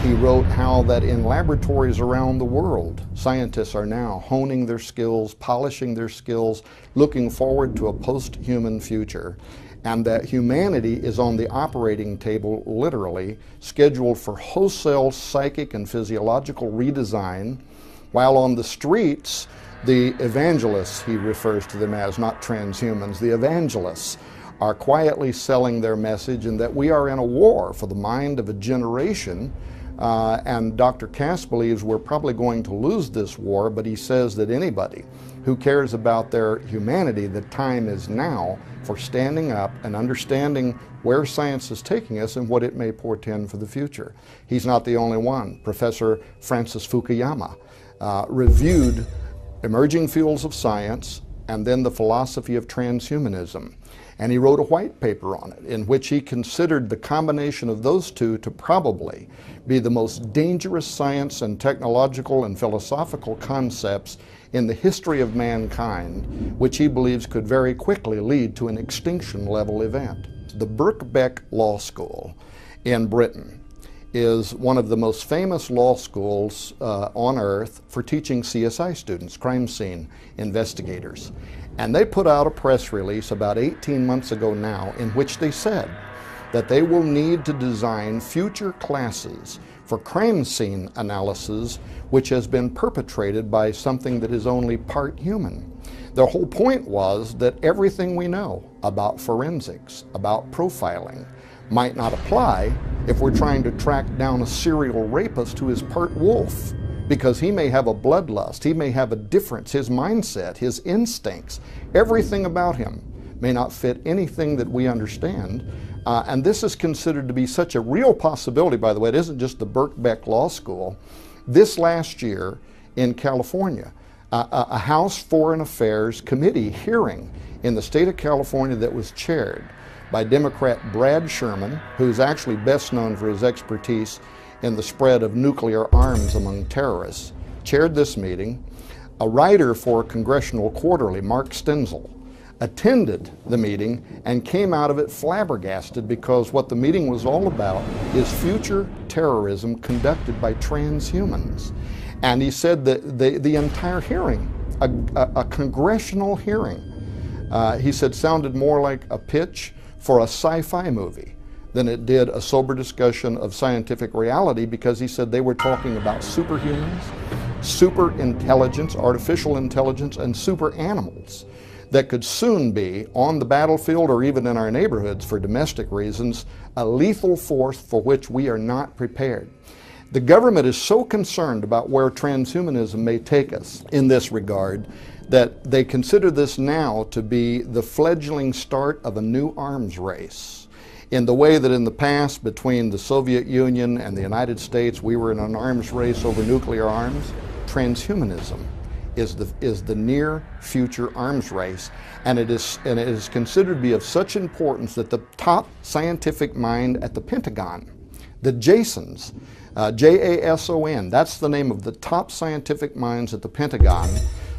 he wrote how that in laboratories around the world, scientists are now honing their skills, polishing their skills, looking forward to a post-human future, and that humanity is on the operating table, literally, scheduled for wholesale psychic and physiological redesign, while on the streets, the evangelists, he refers to them as, not transhumans, the evangelists are quietly selling their message, and that we are in a war for the mind of a generation And Dr. Cass believes we're probably going to lose this war, but he says that anybody who cares about their humanity, the time is now for standing up and understanding where science is taking us and what it may portend for the future. He's not the only one. Professor Francis Fukuyama reviewed emerging fields of science and then the philosophy of transhumanism. And he wrote a white paper on it in which he considered the combination of those two to probably be the most dangerous science and technological and philosophical concepts in the history of mankind, which he believes could very quickly lead to an extinction level event. The Birkbeck Law School in Britain is one of the most famous law schools on earth for teaching CSI students, crime scene investigators. And they put out a press release about 18 months ago now in which they said that they will need to design future classes for crime scene analysis which has been perpetrated by something that is only part human. The whole point was that everything we know about forensics, about profiling, might not apply if we're trying to track down a serial rapist who is part wolf, because he may have a bloodlust, he may have a difference, his mindset, his instincts, everything about him may not fit anything that we understand. And this is considered to be such a real possibility, by the way. It isn't just the Birkbeck Law School. This last year in California, a House Foreign Affairs Committee hearing in the state of California that was chaired by Democrat Brad Sherman, who's actually best known for his expertise in the spread of nuclear arms among terrorists, chaired this meeting. A writer for Congressional Quarterly, Mark Stenzel, attended the meeting and came out of it flabbergasted, because what the meeting was all about is future terrorism conducted by transhumans. And he said that the entire hearing, a congressional hearing, he said sounded more like a pitch for a sci-fi movie than it did a sober discussion of scientific reality, because he said they were talking about superhumans, super intelligence, artificial intelligence, and super animals that could soon be on the battlefield or even in our neighborhoods for domestic reasons, a lethal force for which we are not prepared. The government is so concerned about where transhumanism may take us in this regard that they consider this now to be the fledgling start of a new arms race. In the way that in the past between the Soviet Union and the United States we were in an arms race over nuclear arms, transhumanism is the near future arms race, and it is considered to be of such importance that the top scientific mind at the Pentagon, the Jasons, J-A-S-O-N, that's the name of the top scientific minds at the Pentagon,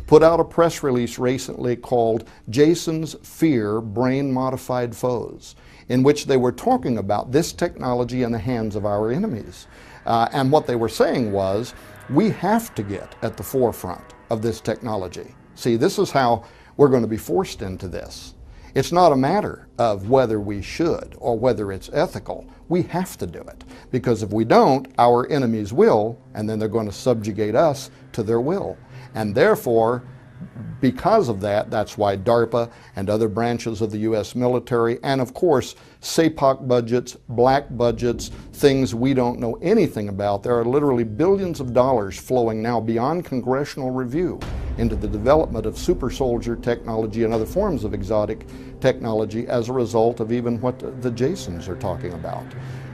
put out a press release recently called Jasons Fear Brain-Modified Foes, in which they were talking about this technology in the hands of our enemies. And what they were saying was, we have to get at the forefront of this technology. See, this is how we're going to be forced into this. It's not a matter of whether we should or whether it's ethical. We have to do it, because if we don't, our enemies will, and then they're going to subjugate us to their will. And therefore, because of that, that's why DARPA and other branches of the U.S. military, and of course, SAPOC budgets, black budgets, things we don't know anything about. There are literally billions of dollars flowing now beyond congressional review into the development of super soldier technology and other forms of exotic technology as a result of even what the Jasons are talking about.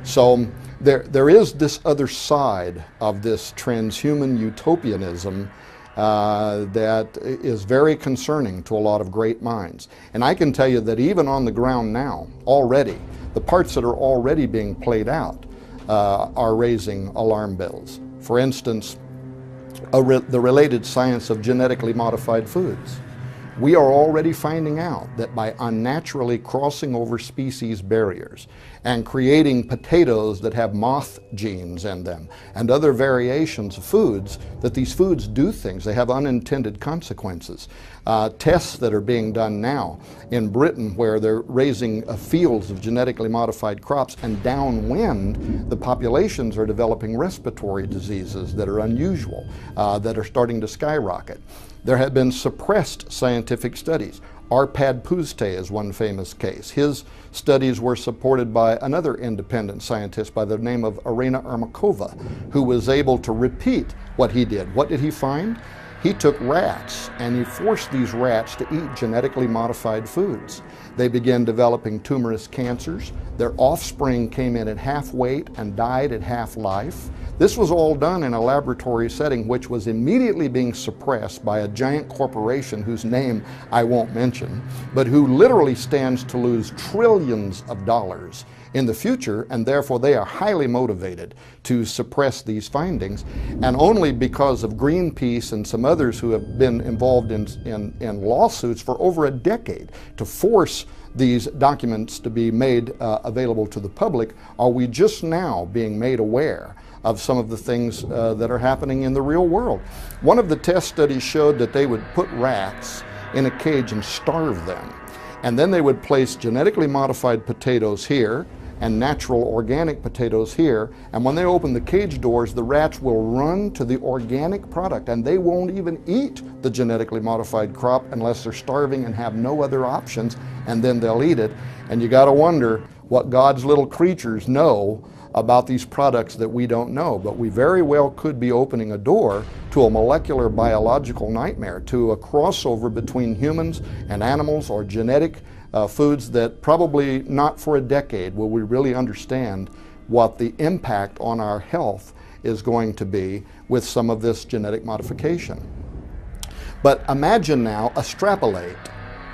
So there is this other side of this transhuman utopianism that is very concerning to a lot of great minds. And I can tell you that even on the ground now, already, the parts that are already being played out are raising alarm bells. For instance, the related science of genetically modified foods. We are already finding out that by unnaturally crossing over species barriers and creating potatoes that have moth genes in them and other variations of foods, that these foods do things. They have unintended consequences. Tests that are being done now in Britain where they're raising fields of genetically modified crops, and downwind the populations are developing respiratory diseases that are unusual, that are starting to skyrocket. There have been suppressed scientific studies. Arpad Puszta is one famous case. His studies were supported by another independent scientist by the name of Irina Ermakova, who was able to repeat what he did. What did he find? He took rats and he forced these rats to eat genetically modified foods. They began developing tumorous cancers. Their offspring came in at half weight and died at half life. This was all done in a laboratory setting, which was immediately being suppressed by a giant corporation whose name I won't mention, but who literally stands to lose trillions of dollars in the future, and therefore they are highly motivated to suppress these findings. And only because of Greenpeace and some others who have been involved in lawsuits for over a decade to force these documents to be made available to the public are we just now being made aware of some of the things that are happening in the real world. One of the test studies showed that they would put rats in a cage and starve them. And then they would place genetically modified potatoes here and natural organic potatoes here. And when they open the cage doors, the rats will run to the organic product and they won't even eat the genetically modified crop unless they're starving and have no other options, and then they'll eat it. And you gotta wonder what God's little creatures know about these products that we don't know, but we very well could be opening a door to a molecular biological nightmare, to a crossover between humans and animals, or genetic foods that probably not for a decade will we really understand what the impact on our health is going to be with some of this genetic modification. But imagine now, extrapolate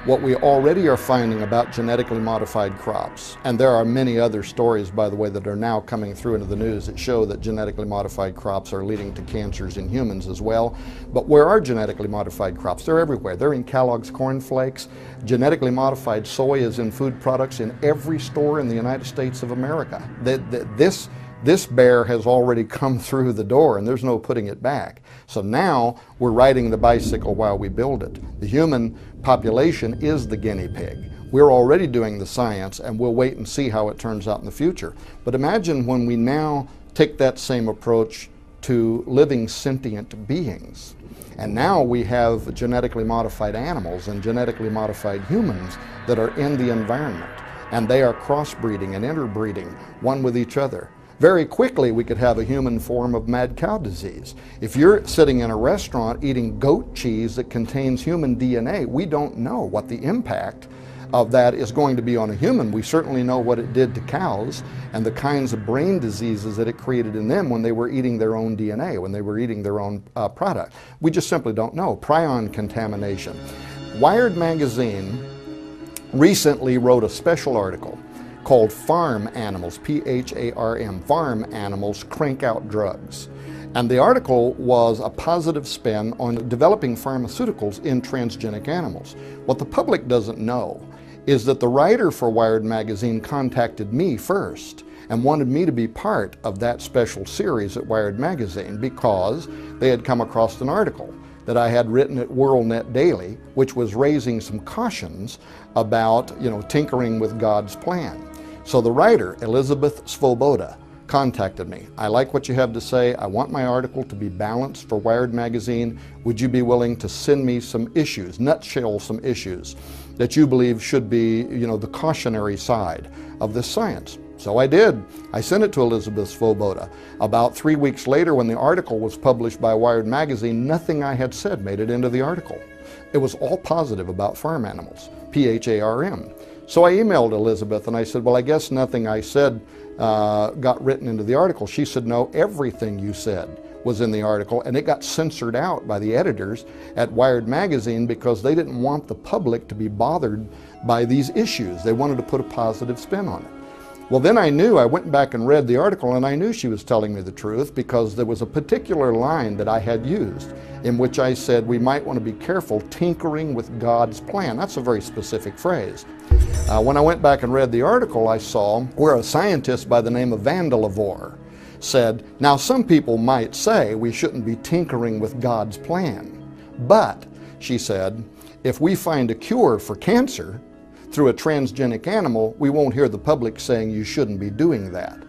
what we already are finding about genetically modified crops. And there are many other stories, by the way, that are now coming through into the news that show that genetically modified crops are leading to cancers in humans as well. But where are genetically modified crops? They're everywhere. They're in Kellogg's Corn Flakes. Genetically modified soy is in food products in every store in the United States of America. This bear has already come through the door and there's no putting it back. So now we're riding the bicycle while we build it. The human population is the guinea pig. We're already doing the science and we'll wait and see how it turns out in the future. But imagine when we now take that same approach to living sentient beings. And now we have genetically modified animals and genetically modified humans that are in the environment. And they are crossbreeding and interbreeding one with each other. Very quickly, we could have a human form of mad cow disease. If you're sitting in a restaurant eating goat cheese that contains human DNA, we don't know what the impact of that is going to be on a human. We certainly know what it did to cows and the kinds of brain diseases that it created in them when they were eating their own DNA, when they were eating their own product. We just simply don't know. Prion contamination. Wired magazine recently wrote a special article called Farm Animals, P-H-A-R-M, Farm Animals Crank Out Drugs. And the article was a positive spin on developing pharmaceuticals in transgenic animals. What the public doesn't know is that the writer for Wired Magazine contacted me first and wanted me to be part of that special series at Wired Magazine because they had come across an article that I had written at WorldNet Daily, which was raising some cautions about, tinkering with God's plan. So the writer, Elizabeth Svoboda, contacted me. I like what you have to say. I want my article to be balanced for Wired Magazine. Would you be willing to send me some issues, nutshell some issues that you believe should be, the cautionary side of this science? So I did. I sent it to Elizabeth Svoboda. About 3 weeks later, when the article was published by Wired Magazine, nothing I had said made it into the article. It was all positive about farm animals, P-H-A-R-M. So I emailed Elizabeth and I said, well, I guess nothing I said got written into the article. She said, no, everything you said was in the article, and it got censored out by the editors at Wired Magazine because they didn't want the public to be bothered by these issues. They wanted to put a positive spin on it. Well, then I went back and read the article, and I knew she was telling me the truth because there was a particular line that I had used in which I said we might want to be careful tinkering with God's plan. That's a very specific phrase. When I went back and read the article, I saw where a scientist by the name of Vandelavore said, now some people might say we shouldn't be tinkering with God's plan, but, she said, if we find a cure for cancer through a transgenic animal, we won't hear the public saying you shouldn't be doing that.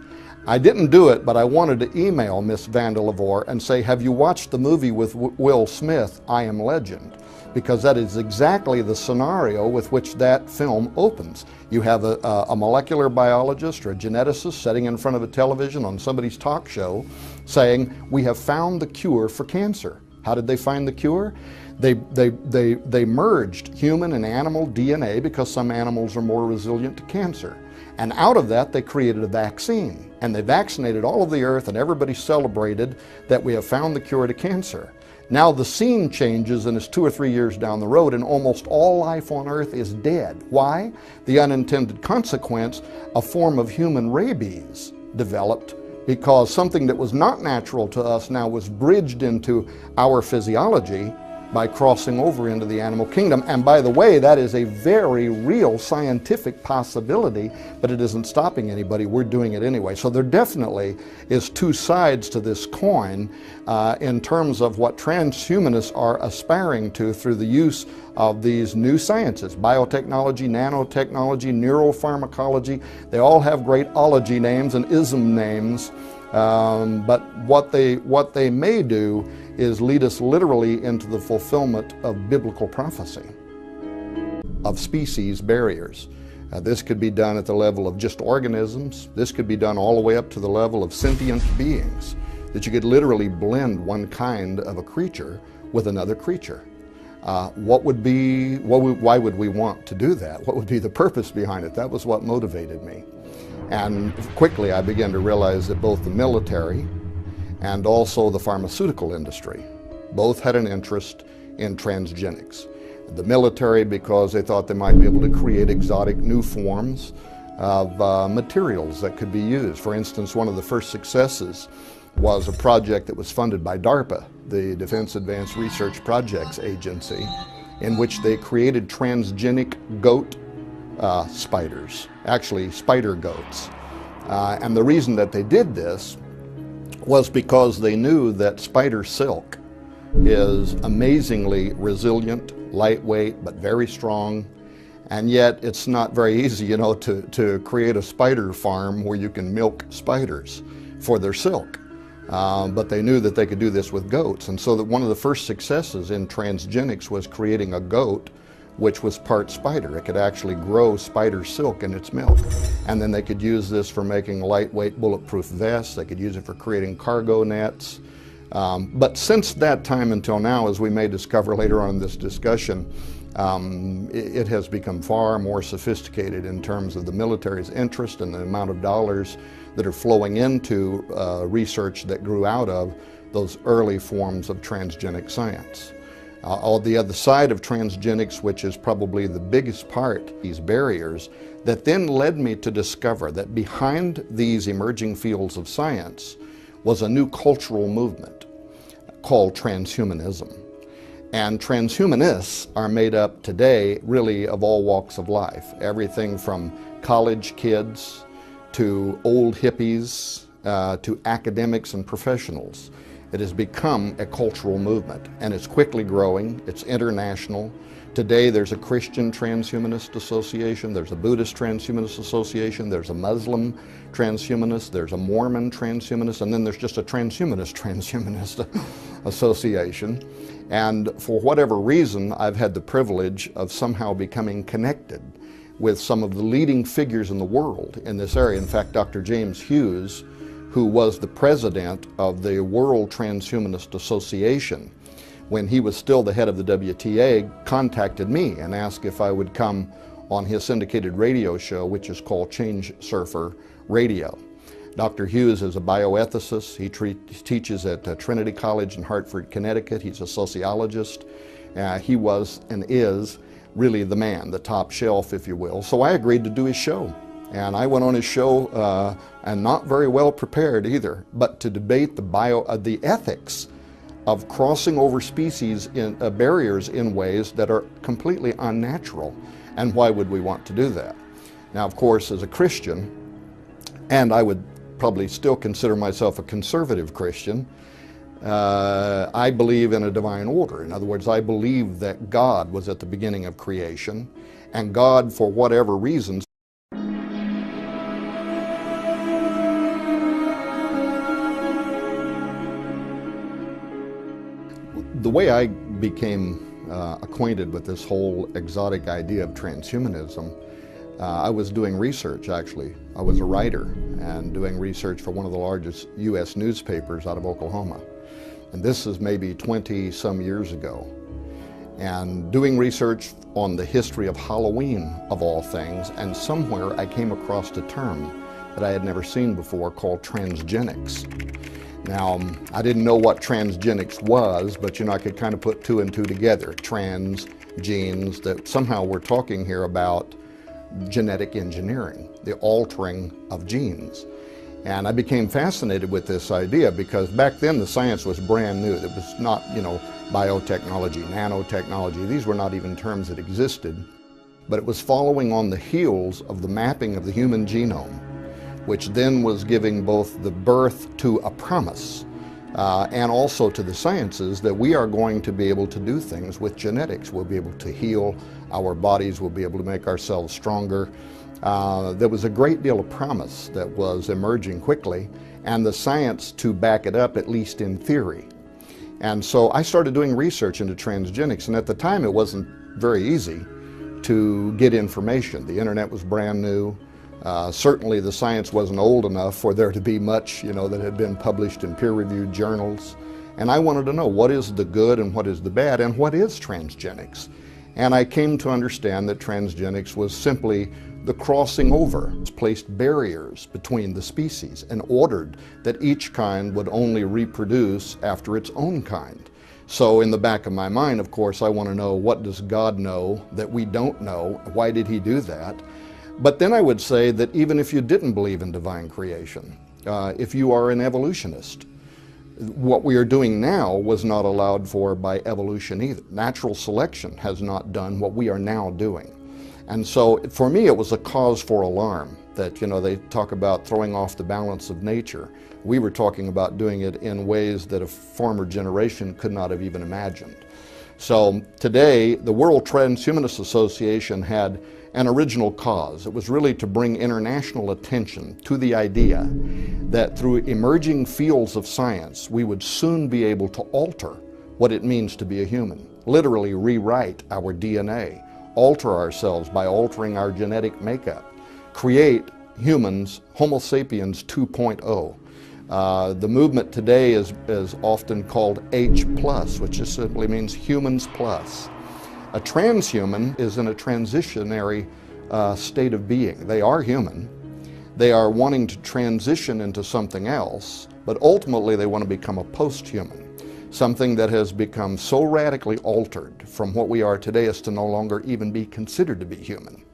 I didn't do it, but I wanted to email Miss Vandelevore and say, have you watched the movie with Will Smith, I Am Legend? Because that is exactly the scenario with which that film opens. You have a molecular biologist or a geneticist sitting in front of a television on somebody's talk show saying, we have found the cure for cancer. How did they find the cure? They merged human and animal DNA because some animals are more resilient to cancer. And out of that, they created a vaccine. And they vaccinated all of the earth, and everybody celebrated that we have found the cure to cancer. Now the scene changes, and it's 2 or 3 years down the road, and almost all life on earth is dead. Why? The unintended consequence, a form of human rabies developed because something that was not natural to us now was bridged into our physiology by crossing over into the animal kingdom. And by the way, that is a very real scientific possibility, but it isn't stopping anybody. We're doing it anyway. So there definitely is two sides to this coin in terms of what transhumanists are aspiring to through the use of these new sciences: biotechnology, nanotechnology, neuropharmacology. They all have great ology names and ism names. But what they may do is lead us literally into the fulfillment of biblical prophecy, of species barriers. This could be done at the level of just organisms. This could be done all the way up to the level of sentient beings, that you could literally blend one kind of a creature with another creature. Why would we want to do that? What would be the purpose behind it? That was what motivated me. And quickly I began to realize that both the military and also the pharmaceutical industry both had an interest in transgenics. The military because they thought they might be able to create exotic new forms of materials that could be used. For instance, one of the first successes was a project that was funded by DARPA, the Defense Advanced Research Projects Agency, in which they created transgenic goat spiders, actually spider goats. And the reason that they did this was because they knew that spider silk is amazingly resilient, lightweight, but very strong. And yet it's not very easy, you know, to create a spider farm where you can milk spiders for their silk. But they knew that they could do this with goats. And so that one of the first successes in transgenics was creating a goat which was part spider. It could actually grow spider silk in its milk. And then they could use this for making lightweight bulletproof vests. They could use it for creating cargo nets. But since that time until now, as we may discover later on in this discussion, it has become far more sophisticated in terms of the military's interest and the amount of dollars that are flowing into research that grew out of those early forms of transgenic science. On the other side of transgenics, which is probably the biggest part, these barriers, that then led me to discover that behind these emerging fields of science was a new cultural movement called transhumanism. And transhumanists are made up today really of all walks of life, everything from college kids to old hippies to academics and professionals. It has become a cultural movement, and it's quickly growing. It's international. Today there's a Christian Transhumanist Association, there's a Buddhist Transhumanist Association, there's a Muslim Transhumanist, there's a Mormon Transhumanist, and then there's just a Transhumanist Association. And for whatever reason, I've had the privilege of somehow becoming connected with some of the leading figures in the world in this area. In fact, Dr. James Hughes, who was the president of the World Transhumanist Association, when he was still the head of the WTA, contacted me and asked if I would come on his syndicated radio show, which is called Change Surfer Radio. Dr. Hughes is a bioethicist. He teaches at Trinity College in Hartford, Connecticut. He's a sociologist. He was and is really the man, the top shelf, if you will. So I agreed to do his show. And I went on his show, and not very well prepared either, but to debate the ethics of crossing over species in barriers in ways that are completely unnatural. And why would we want to do that? Now, of course, as a Christian, and I would probably still consider myself a conservative Christian, I believe in a divine order. In other words, I believe that God was at the beginning of creation, and God, for whatever reasons, The way I became acquainted with this whole exotic idea of transhumanism, I was doing research actually. I was a writer and doing research for one of the largest U.S. newspapers out of Oklahoma. And this is maybe 20-some years ago. And doing research on the history of Halloween, of all things, and somewhere I came across a term that I had never seen before called transgenics. Now, I didn't know what transgenics was, but I could kind of put two and two together. Trans, genes, that somehow we're talking here about genetic engineering, the altering of genes. And I became fascinated with this idea because back then the science was brand new. It was not, biotechnology, nanotechnology. These were not even terms that existed. But it was following on the heels of the mapping of the human genome, which then was giving both the birth to a promise and also to the sciences that we are going to be able to do things with genetics. We'll be able to heal our bodies. We'll be able to make ourselves stronger. There was a great deal of promise that was emerging quickly, and the science to back it up, at least in theory. And so I started doing research into transgenics, and at the time it wasn't very easy to get information. The internet was brand new. Certainly the science wasn't old enough for there to be much, that had been published in peer-reviewed journals. And I wanted to know what is the good and what is the bad and what is transgenics. And I came to understand that transgenics was simply the crossing over. It placed barriers between the species and ordered that each kind would only reproduce after its own kind. So in the back of my mind, of course, I want to know, what does God know that we don't know? Why did he do that? But then I would say that even if you didn't believe in divine creation, if you are an evolutionist, what we are doing now was not allowed for by evolution either. Natural selection has not done what we are now doing. And so for me it was a cause for alarm that, they talk about throwing off the balance of nature. We were talking about doing it in ways that a former generation could not have even imagined. So today the World Transhumanist Association had an original cause. It was really to bring international attention to the idea that through emerging fields of science, we would soon be able to alter what it means to be a human, literally rewrite our DNA, alter ourselves by altering our genetic makeup, create humans, Homo sapiens 2.0. The movement today is often called H+, which just simply means humans plus. A transhuman is in a transitionary state of being. They are human. They are wanting to transition into something else, but ultimately they want to become a post-human, something that has become so radically altered from what we are today as to no longer even be considered to be human.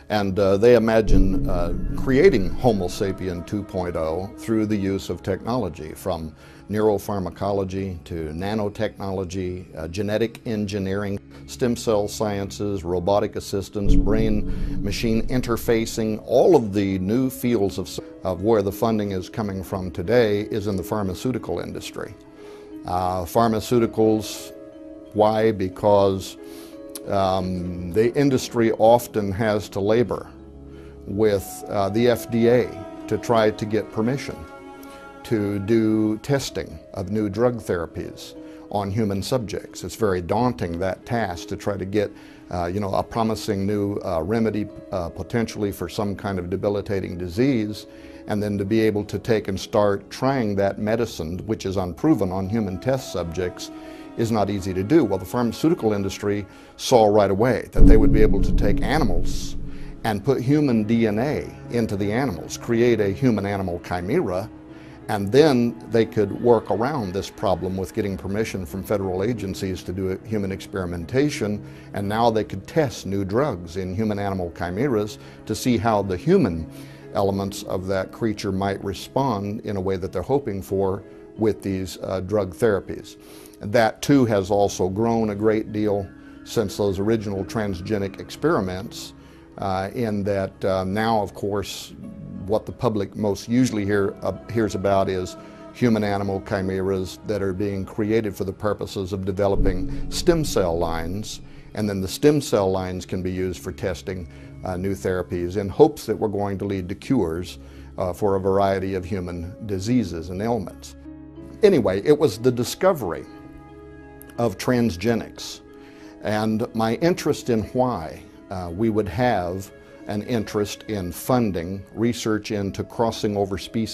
And they imagine creating Homo sapien 2.0 through the use of technology, from neuropharmacology to nanotechnology, genetic engineering, stem cell sciences, robotic assistance, brain-machine interfacing. All of the new fields of where the funding is coming from today is in the pharmaceutical industry. Pharmaceuticals, why? Because the industry often has to labor with the FDA to try to get permission to do testing of new drug therapies on human subjects. It's very daunting, that task, to try to get a promising new remedy potentially for some kind of debilitating disease, and then to be able to take and start trying that medicine, which is unproven, on human test subjects, is not easy to do. Well, the pharmaceutical industry saw right away that they would be able to take animals and put human DNA into the animals, create a human-animal chimera, and then they could work around this problem with getting permission from federal agencies to do human experimentation, and now they could test new drugs in human-animal chimeras to see how the human elements of that creature might respond in a way that they're hoping for with these drug therapies. That too has also grown a great deal since those original transgenic experiments, in that now, of course, what the public most usually hears about is human-animal chimeras that are being created for the purposes of developing stem cell lines, and then the stem cell lines can be used for testing new therapies in hopes that we're going to lead to cures for a variety of human diseases and ailments. Anyway, it was the discovery of transgenics and my interest in why we would have an interest in funding research into crossing over species